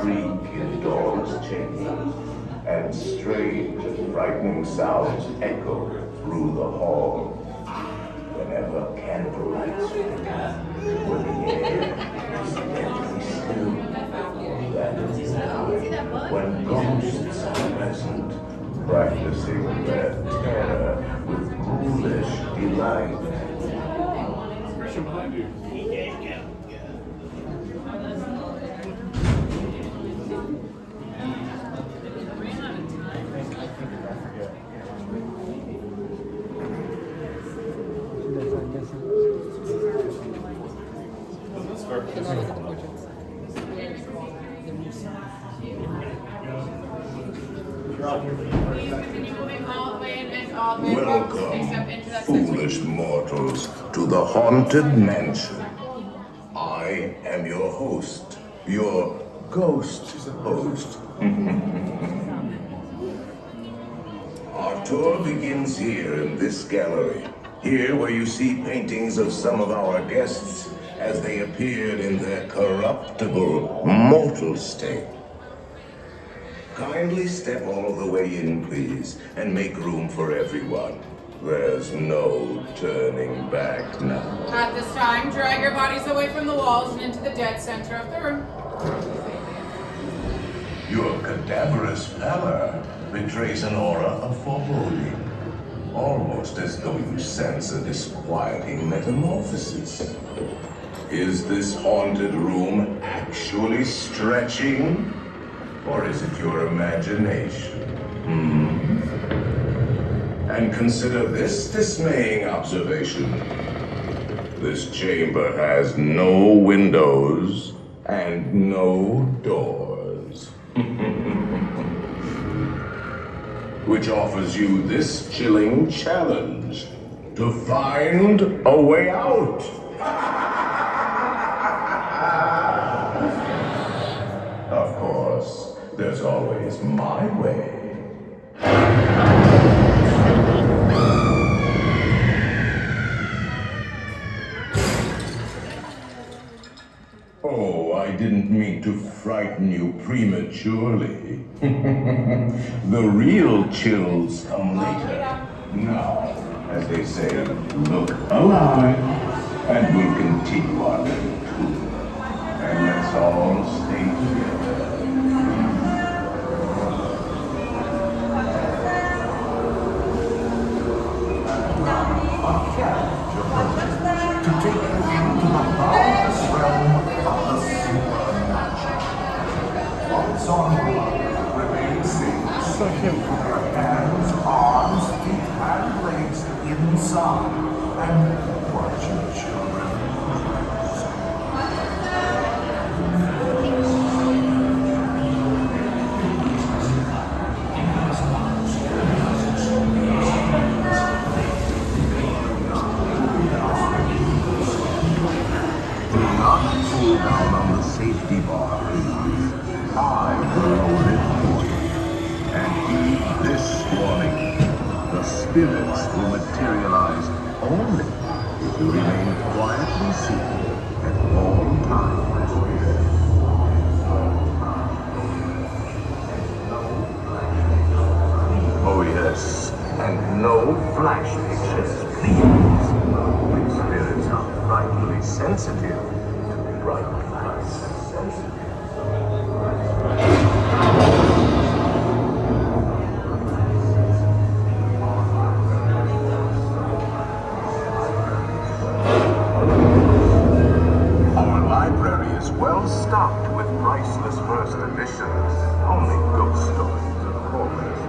creak in doors' chambers, and strange and frightening sounds echo through the hall. Whenever candlelight flicker, when the air is deadly still, that is the time when ghosts are present, practicing their terror with ghoulish delight. Welcome, foolish mortals, to the Haunted Mansion. I am your host, your ghost host. Our tour begins here in this gallery. Here where you see paintings of some of our guests as they appeared in their corruptible, mortal state. Kindly step all the way in, please, and make room for everyone. There's no turning back now. At this time, drag your bodies away from the walls and into the dead center of the room. Your cadaverous pallor betrays an aura of foreboding, almost as though you sense a disquieting metamorphosis. Is this haunted room actually stretching? Or is it your imagination? And consider this dismaying observation. This chamber has no windows and no doors. Which offers you this chilling challenge to find a way out. Of course, there's always my way. Oh, I didn't mean to frighten you prematurely. The real chills come later. Now, as they say, look alive, and we'll continue our little tour. And let's all stay together. To take you into the boundless realm of the supernatural. Walt's on remain safe. Your hands, arms, feet, and legs inside. And watch your children. Pull down on the safety bar. I will lower it for you. And heed this warning. The spirits will materialize only if you remain quietly seated at all times. Oh yes, and no flash pictures, please. Spirits are frightfully sensitive. Right. Our library is well stocked with priceless first editions. Only ghost stories, of course.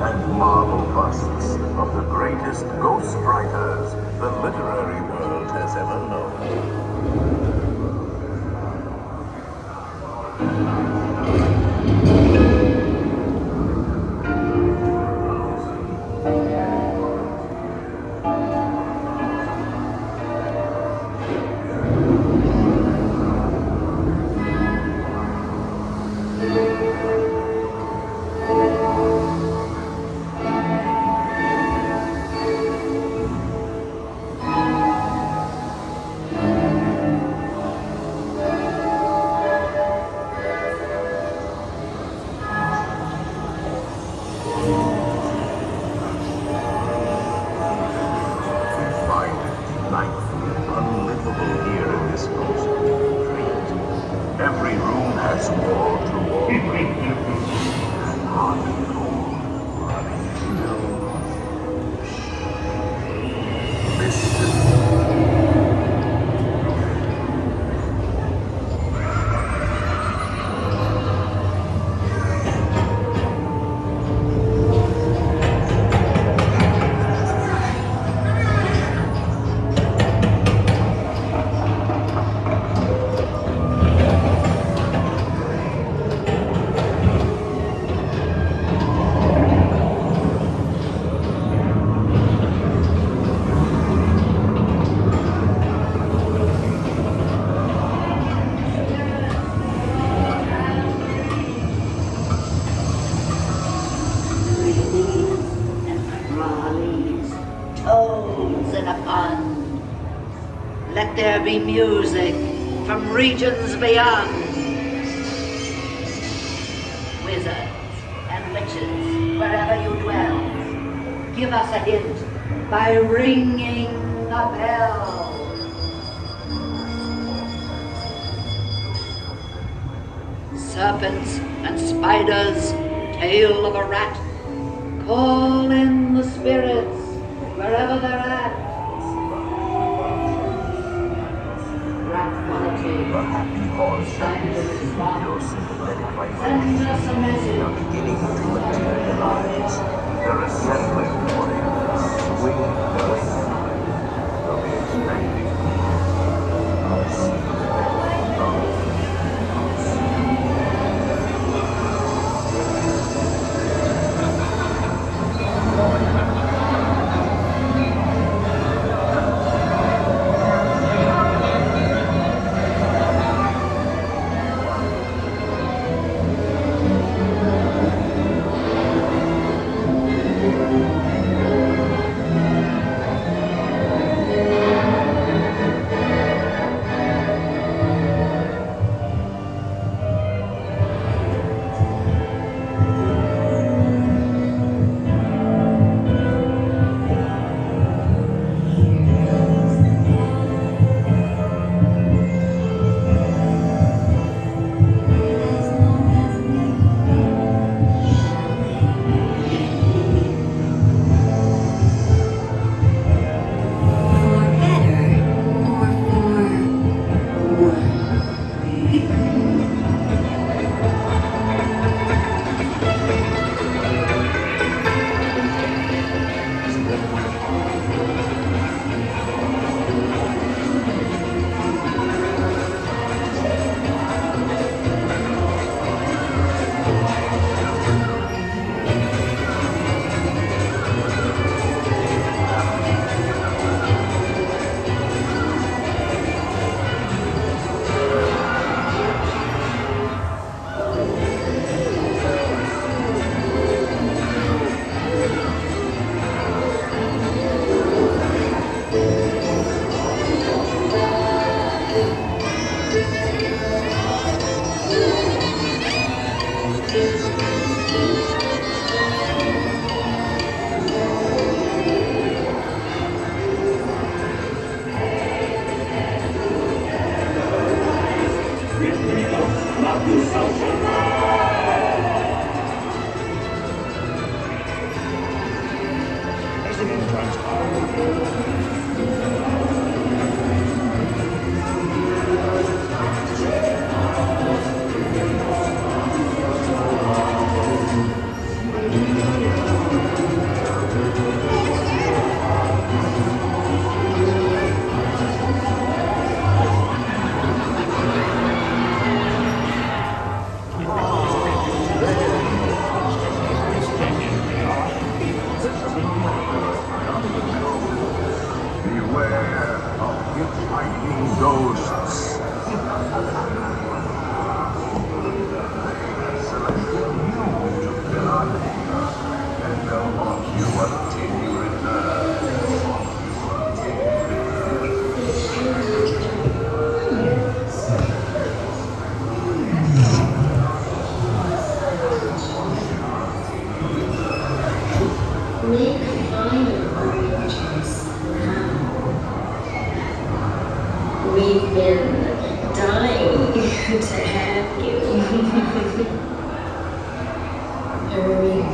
And marble busts of the greatest ghost writers the literary world has ever known. That's war to war. Toads in a pond. Let there be music from regions beyond. Wizards and witches, wherever you dwell, give us a hint by ringing a bell. Serpents and spiders, tail of a rat, call in the spirits wherever they're at. Rat The happy horse time to respond. your sympathetic Send vibration us a are message. beginning to materialize. They're assembling for you. Swing their way. They'll be expecting Beware of hitchhiking ghosts. Celestial you to fill our days, and they'll haunt you until you return. Make final arrangements now. We've been dying. Good to have you. Hurry